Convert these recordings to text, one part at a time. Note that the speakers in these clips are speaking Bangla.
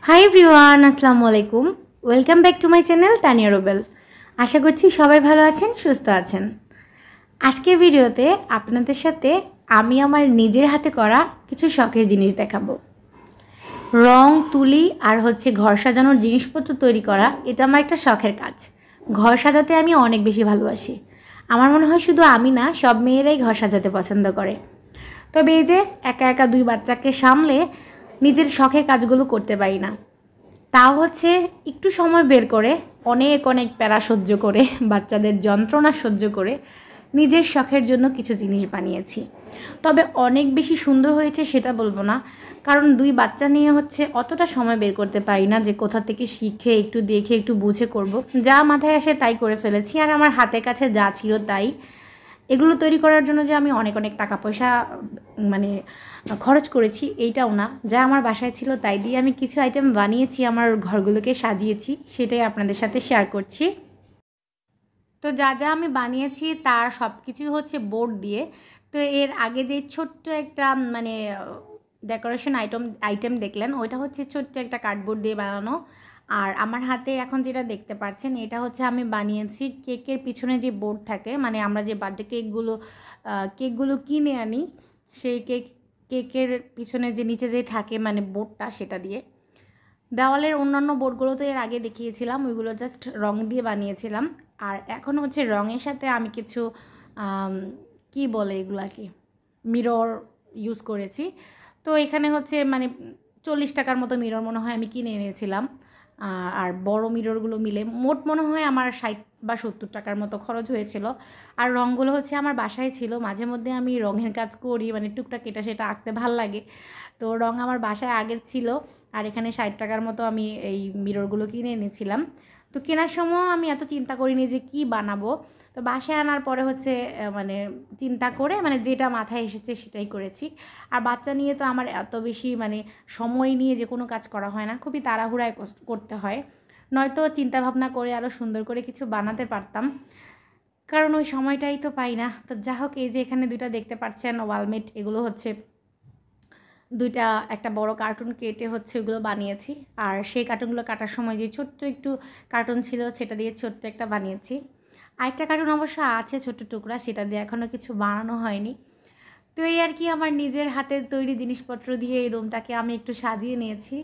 হাই এভরিওয়ান, আসসালামু আলাইকুম। Welcome back to my channel Tania Rubel. আশা করছি সবাই ভালো আছেন, সুস্থ আছেন। আজকের ভিডিওতে আপনাদের সাথে আমি আমার নিজের হাতে করা কিছু শখের জিনিস দেখাবো। রং তুলি আর ঘর সাজানোর জিনিসপত্র তৈরি করা, এটা আমার একটা শখের কাজ। ঘর সাজাতে আমি অনেক বেশি ভালোবাসি। আমার মনে হয় শুধু আমি না, সব মেয়েরাই ঘর সাজাতে পছন্দ করে। তবে এই যে একা একা দুই বাচ্চাকে সামলে নিজের শখের কাজগুলো করতে পারি না। তাও একটু সময় বের করে অনেক অনেক প্যারা সহ্য করে, বাচ্চাদের যন্ত্রণা সহ্য করে নিজের শখের জন্য কিছু জিনিস বানিয়েছি। তবে অনেক বেশি সুন্দর হয়েছে সেটা বলবো না, কারণ দুই বাচ্চা নিয়ে অতটা সময় বের করতে পারি না যে কোথা থেকে শিখে একটু দেখে একটু বুঝে করব। যা মাথায় আসে তাই করে ফেলেছি, আর আমার হাতের কাছে যা ছিল তাই। এগুলো তৈরি করার জন্য যে আমি অনেক অনেক টাকা পয়সা খরচ করেছি এইটাও না, যা আমার বাসায় ছিল তাই দিয়ে আমি কিছু আইটেম বানিয়েছি, আমার ঘরগুলোকে সাজিয়েছি, সেটাই আপনাদের সাথে শেয়ার করছি। তো যা যা আমি বানিয়েছি তার সব কিছুই বোর্ড দিয়ে। তো এর আগে যে ছোট্ট একটা ডেকোরেশন আইটেম দেখলেন, ওইটা ছোট্ট একটা কার্ডবোর্ড দিয়ে বানানো। আর আমার হাতে এখন যেটা দেখতে পাচ্ছেন, এটা আমি বানিয়েছি কেকের পিছনে যে বোর্ড থাকে, আমরা যে বার্থডে কেকগুলো কিনে আনি, সেই কেকের পিছনে যে নিচে যে থাকে বোর্ডটা, সেটা দিয়ে। দেওয়ালের অন্যান্য বোর্ডগুলো তো এর আগে দেখিয়েছিলাম, ওইগুলো জাস্ট রং দিয়ে বানিয়েছিলাম। আর এখন রঙের সাথে আমি কিছু কি বলে এগুলাকে, মিরর ইউজ করেছি। তো এখানে 40 টাকার মতো মিরর মনে হয় আমি কিনে এনেছিলাম। আর বড় মিররগুলো মিলে মোট মনে হয় আমার 60 বা 70 টাকার মতো খরচ হয়েছিল। আর রঙগুলো আমার বাসায় ছিল, মাঝে মধ্যে আমি রঙের কাজ করি, টুকটাক এটা সেটা আঁকতে ভাল লাগে। তো রঙ আমার বাসায় আগের ছিল। আর এখানে 60 টাকার মতো আমি এই মিররগুলো কিনে এনেছিলাম। তো কেনার সময় আমি এত চিন্তা করিনি যে কি বানাবো। তো বাসায় আনার পরে চিন্তা করে যেটা মাথায় এসেছে সেটাই করেছি। আর বাচ্চা নিয়ে তো আমার এত বেশি সময় নিয়ে যে কোনো কাজ করা হয় না, খুবই তাড়াহুড়ায় করতে হয়। নয়তো চিন্তা ভাবনা করে আরও সুন্দর করে কিছু বানাতে পারতাম, কারণ ওই সময়টাই তো পাই না। তো যা হোক, এই যে এখানে দুইটা দেখতে পাচ্ছেন ওয়ালমেট, এগুলো দুইটা একটা বড় কার্টুন কেটে ওগুলো বানিয়েছি। আর সেই কার্টুনগুলো কাটার সময় যে ছোট্ট একটু কার্টুন ছিল, সেটা দিয়ে ছোট্ট একটা বানিয়েছি। আরেকটা কার্টুন অবশ্য আছে ছোট্ট টুকরা, সেটা দিয়ে এখনও কিছু বানানো হয়নি। তো এই আর কি, আমার নিজের হাতের তৈরি জিনিসপত্র দিয়ে এই রুমটাকে আমি একটু সাজিয়ে নিয়েছি।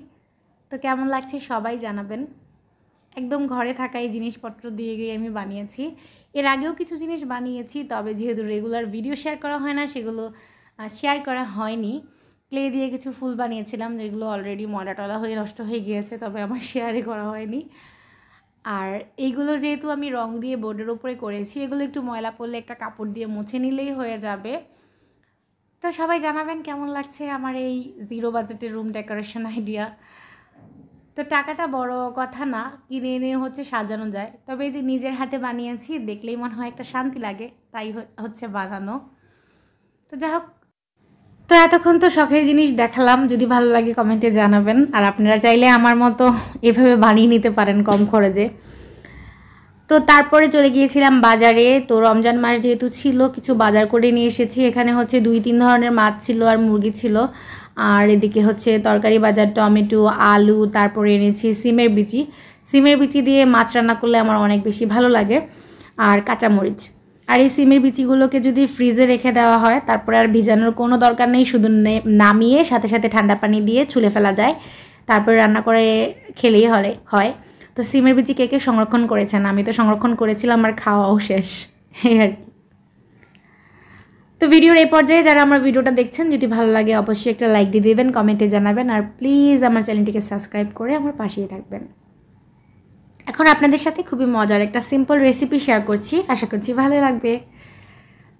তো কেমন লাগছে সবাই জানাবেন। একদম ঘরে থাকা এই জিনিসপত্র দিয়ে গিয়ে আমি বানিয়েছি। এর আগেও কিছু জিনিস বানিয়েছি, তবে যেহেতু রেগুলার ভিডিও শেয়ার করা হয় না, সেগুলো শেয়ার করা হয়নি। ক্লে দিয়ে কিছু ফুল বানিয়েছিলাম, যেগুলো অলরেডি ময়লা টলা হয়ে নষ্ট হয়ে গিয়েছে, তবে আমার শেয়ারই করা হয়নি। আর এইগুলো যেহেতু আমি রং দিয়ে বোর্ডের উপরে করেছি, এগুলো একটু ময়লা পড়লে একটা কাপড় দিয়ে মুছে নিলেই হয়ে যাবে। তো সবাই জানাবেন কেমন লাগছে আমার এই জিরো বাজেটের রুম ডেকোরেশন আইডিয়া। তো টাকাটা বড় কথা না, কিনে এনে সাজানো যায়। তবে এই যে নিজের হাতে বানিয়েছি, দেখলেই মনে হয় একটা শান্তি লাগে, তাই বানানো। তো যাই হোক, তো এতক্ষণ তো শখের জিনিস দেখালাম, যদি ভালো লাগে কমেন্টে জানাবেন। আর আপনারা চাইলে আমার মতো এভাবে বানিয়ে নিতে পারেন কম খরচে। তো তারপরে চলে গিয়েছিলাম বাজারে। তো রমজান মাস যেহেতু ছিল, কিছু বাজার করে নিয়ে এসেছি। এখানে 2-3 ধরনের মাছ ছিল আর মুরগি ছিল। আর এদিকে তরকারি বাজার, টমেটো, আলু, তারপরে এনেছি সিমের বিচি। সিমের বিচি দিয়ে মাছ রান্না করলে আমার অনেক বেশি ভালো লাগে, আর কাঁচামরিচ। আর এই সিমের বিচিগুলোকে যদি ফ্রিজে রেখে দেওয়া হয়, তারপরে আর ভিজানোর কোনো দরকার নেই, শুধু নামিয়ে সাথে সাথে ঠান্ডা পানি দিয়ে ছুলে ফেলা যায়, তারপরে রান্না করে খেলেই হয়। তো সিমের বিচি কে কে সংরক্ষণ করেছেন? আমি তো সংরক্ষণ করেছিলাম, আর খাওয়াও শেষ, এই আর কি। তো ভিডিওর এই পর্যায়ে যারা আমার ভিডিওটা দেখছেন, যদি ভালো লাগে অবশ্যই একটা লাইক দিয়ে দেবেন, কমেন্টে জানাবেন, আর প্লিজ আমার চ্যানেলটিকে সাবস্ক্রাইব করে আমার পাশেই থাকবেন। এখন আপনাদের সাথে খুবই মজার একটা সিম্পল রেসিপি শেয়ার করছি, আশা করছি ভালো লাগবে।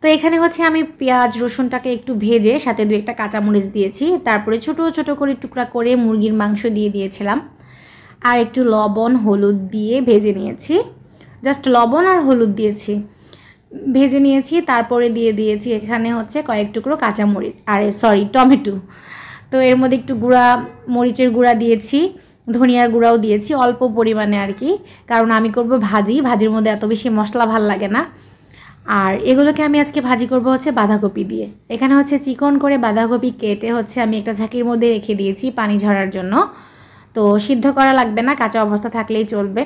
তো এখানে আমি পেঁয়াজ রসুনটাকে একটু ভেজে সাথে 2-1টা কাঁচামরিচ দিয়েছি, তারপরে ছোট ছোট করে টুকরা করে মুরগির মাংস দিয়ে দিয়েছিলাম, আর একটু লবণ হলুদ দিয়ে ভেজে নিয়েছি। জাস্ট লবণ আর হলুদ দিয়েছি, ভেজে নিয়েছি। তারপরে দিয়ে দিয়েছি এখানে কয়েক টুকরো কাঁচামরিচ, টমেটো। তো এর মধ্যে একটু মরিচের গুঁড়া দিয়েছি, ধনিয়ার গুঁড়াও দিয়েছি অল্প পরিমাণে আর কি, কারণ আমি করব ভাজির মধ্যে এত বেশি মশলা ভাল লাগে না। আর এগুলোকে আমি আজকে ভাজি করব বাঁধাকপি দিয়ে। এখানে চিকন করে বাঁধাকপি কেটে আমি একটা ঝাঁকির মধ্যে রেখে দিয়েছি পানি ঝরার জন্য। তো সিদ্ধ করা লাগবে না, কাঁচা অবস্থা থাকলেই চলবে।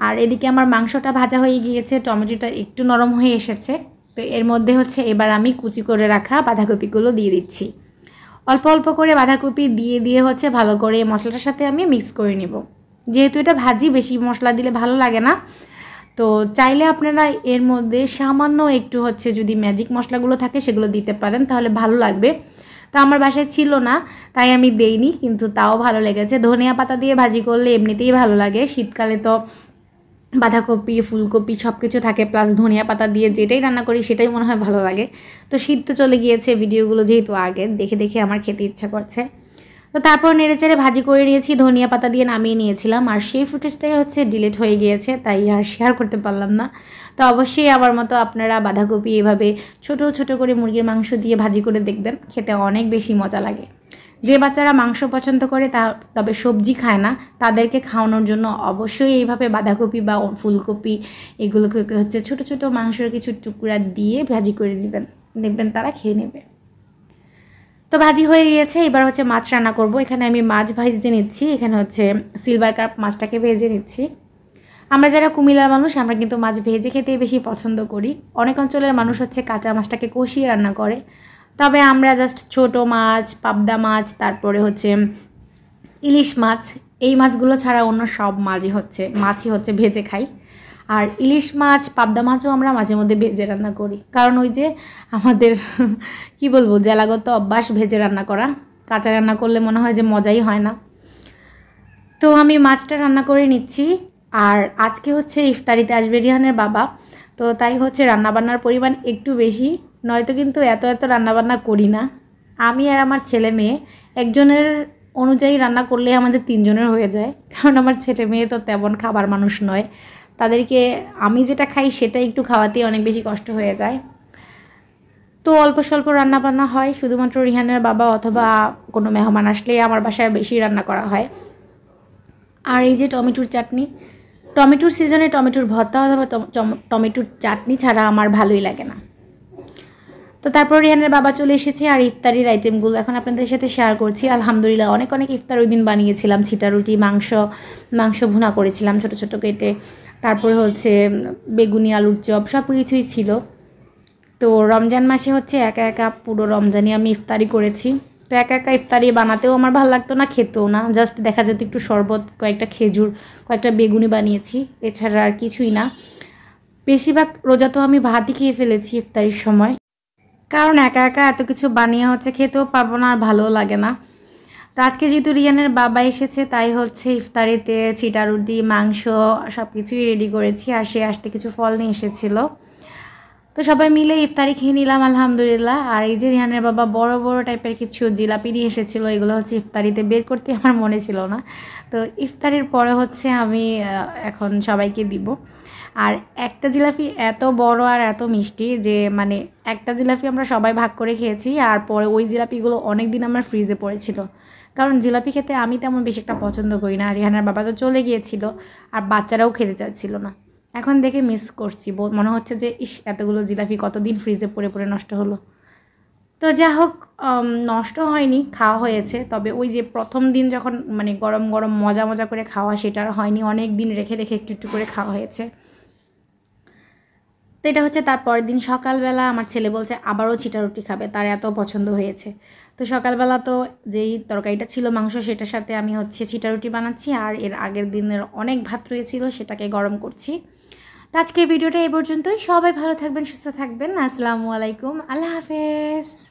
আর এদিকে আমার মাংসটা ভাজা হয়ে গিয়েছে, টমেটোটা একটু নরম হয়ে এসেছে। তো এর মধ্যে হচ্ছে এবার আমি কুচি করে রাখা বাঁধাকপিগুলো দিয়ে দিচ্ছি। অল্প অল্প করে বাঁধাকপি দিয়ে হচ্ছে ভালো করে মশলাটার সাথে আমি মিক্স করে নিব। যেহেতু এটা ভাজি, বেশি মশলা দিলে ভালো লাগে না। তো চাইলে আপনারা এর মধ্যে সামান্য একটু হচ্ছে যদি ম্যাজিক মশলাগুলো থাকে সেগুলো দিতে পারেন, তাহলে ভালো লাগবে। তো আমার বাসায় ছিল না, তাই আমি দেইনি, কিন্তু তাও ভালো লেগেছে। ধনিয়া পাতা দিয়ে ভাজি করলে এমনিতেই ভালো লাগে। শীতকালে তো বাঁধাকপি, ফুলকপি সব কিছু থাকে, প্লাস ধনিয়া পাতা দিয়ে যেটাই রান্না করি সেটাই মনে হয় ভালো লাগে। তো শীত তো চলে গিয়েছে, ভিডিওগুলো যেহেতু আগের, দেখে দেখে আমার খেতে ইচ্ছা করছে। তো তারপর নেড়েচেড়ে ভাজি করে নিয়েছি, ধনিয়া পাতা দিয়ে নামিয়ে নিয়েছিলাম। আর সেই ফুটেজটাই হচ্ছে ডিলিট হয়ে গিয়েছে, তাই আর শেয়ার করতে পারলাম না। তো অবশ্যই আমার মতো আপনারা বাঁধাকপি এভাবে ছোট ছোট করে মুরগির মাংস দিয়ে ভাজি করে দেখবেন, খেতে অনেক বেশি মজা লাগে। যে বাচ্চারা মাংস পছন্দ করে তবে সবজি খায় না, তাদেরকে খাওয়ানোর জন্য অবশ্যই এইভাবে বাঁধাকপি বা ফুলকপি এগুলোকে হচ্ছে ছোট ছোট মাংসের কিছু টুকরা দিয়ে ভাজি করে দিবেন, দেখবেন তারা খেয়ে নেবে। তো ভাজি হয়ে গিয়েছে, এবার হচ্ছে মাছ রান্না করব। এখানে আমি মাছ ভেজে নিচ্ছি, এখানে হচ্ছে সিলভার কার্প মাছটাকে ভেজে নিচ্ছি। আমরা যারা কুমিল্লার মানুষ, আমরা কিন্তু মাছ ভেজে খেতে বেশি পছন্দ করি। অনেক অঞ্চলের মানুষ হচ্ছে কাঁচা মাছটাকে কষিয়ে রান্না করে, তবে আমরা জাস্ট ছোট মাছ, পাবদা মাছ, তারপরে হচ্ছে ইলিশ মাছ, এই মাছগুলো ছাড়া অন্য সব মাছই হচ্ছে ভেজে খাই। আর ইলিশ মাছ, পাবদা মাছও আমরা মাঝে মধ্যে ভেজে রান্না করি, কারণ ওই যে আমাদের কি বলবো, জেলাগত অভ্যাস ভেজে রান্না করা। কাঁচা রান্না করলে মনে হয় যে মজাই হয় না। তো আমি মাছটা রান্না করে নিচ্ছি। আর আজকে হচ্ছে ইফতারিতে আসবে রিহানের বাবা, তো তাই হচ্ছে রান্নাবান্নার পরিমাণ একটু বেশি, নয়তো কিন্তু এত রান্নাবান্না করি না। আমি আর আমার ছেলে মেয়ে একজনের অনুযায়ী রান্না করলে আমাদের তিনজনের হয়ে যায়, কারণ আমার ছেলে মেয়ে তো তেমন খাবার মানুষ নয়। তাদেরকে আমি যেটা খাই সেটা একটু খাওয়াতেই অনেক বেশি কষ্ট হয়ে যায়। তো অল্প স্বল্প রান্নাবান্না হয়, শুধুমাত্র রিহানের বাবা অথবা কোনো মেহমান আসলে আমার বাসায় বেশি রান্না করা হয়। আর এই যে টমেটোর চাটনি, টমেটোর সিজনে টমেটোর ভর্তা অথবা টমেটোর চাটনি ছাড়া আমার ভালোই লাগে না। তো তারপর রিহানের বাবা চলে এসেছে, আর ইফতারির আইটেমগুলো এখন আপনাদের সাথে শেয়ার করছি। আলহামদুলিল্লাহ অনেক ইফতার ওই দিন বানিয়েছিলাম। ছিটা রুটি, মাংস ভুনা করেছিলাম ছোট ছোট কেটে, তারপরে হচ্ছে বেগুনি আলুর চপ, সব কিছুই ছিল। তো রমজান মাসে হচ্ছে একা একা পুরো রমজানই আমি ইফতারি করেছি। তো একা একা ইফতারি বানাতেও আমার ভালো লাগতো না, খেতেও না, জাস্ট দেখা যেত একটু শরবত, কয়েকটা খেজুর, কয়েকটা বেগুনি বানিয়েছি, এছাড়া আর কিছুই না। বেশিরভাগ রোজা তো আমি ভাতই খেয়ে ফেলেছি ইফতারির সময়, কারণ একা একা এত কিছু বানিয়ে হচ্ছে খেতেও পারবো না, আর ভালোও লাগে না। তো আজকে যেহেতু রিয়ানের বাবা এসেছে, তাই হচ্ছে ইফতারিতে ছিটা রুটি, মাংস সব কিছুই রেডি করেছি। আর সে আসতে কিছু ফল নিয়ে এসেছিলো, তো সবাই মিলে ইফতারি খেয়ে নিলাম আলহামদুলিল্লাহ। আর এই যে রিহানের বাবা বড় বড় টাইপের কিছু জিলাপি নিয়ে এসেছিলো, এগুলো হচ্ছে ইফতারিতে বের করতে আমার মনে ছিল না। তো ইফতারির পরে হচ্ছে আমি এখন সবাইকে দিব। আর একটা জিলাপি এত বড় আর এত মিষ্টি যে মানে একটা জিলাপি আমরা সবাই ভাগ করে খেয়েছি। আর পরে ওই জিলাপিগুলো অনেক দিন আমার ফ্রিজে পড়েছিল, কারণ জিলাপি খেতে আমি তেমন বেশি একটা পছন্দ করি না। রিহানার বাবা তো চলে গিয়েছিল, আর বাচ্চারাও খেতে চাচ্ছিল না। এখন দেখে মিস করছি, মনে হচ্ছে যে ইস, এতগুলো জিলাপি কতদিন ফ্রিজে পড়ে পড়ে নষ্ট হলো। তো যা হোক, নষ্ট হয়নি, খাওয়া হয়েছে। তবে ওই যে প্রথম দিন যখন মানে গরম গরম মজা মজা করে খাওয়া, সেটা আর হয়নি, অনেক দিন রেখে রেখে একটু একটু করে খাওয়া হয়েছে। তো এটা হচ্ছে তার পরের দিন সকালবেলা আমার ছেলে বলছে আবারও ছিটা রুটি খাবে, তার এত পছন্দ হয়েছে। তো সকালবেলা তো যেই তরকারিটা ছিল মাংস, সেটার সাথে আমি হচ্ছে ছিটা রুটি বানাচ্ছি, আর এর আগের দিনের অনেক ভাত রয়েছিল সেটাকে গরম করছি। তো আজকের ভিডিওটা এই পর্যন্তই। সবাই ভালো থাকবেন, সুস্থ থাকবেন। আসসালামু আলাইকুম, আল্লাহ হাফেজ।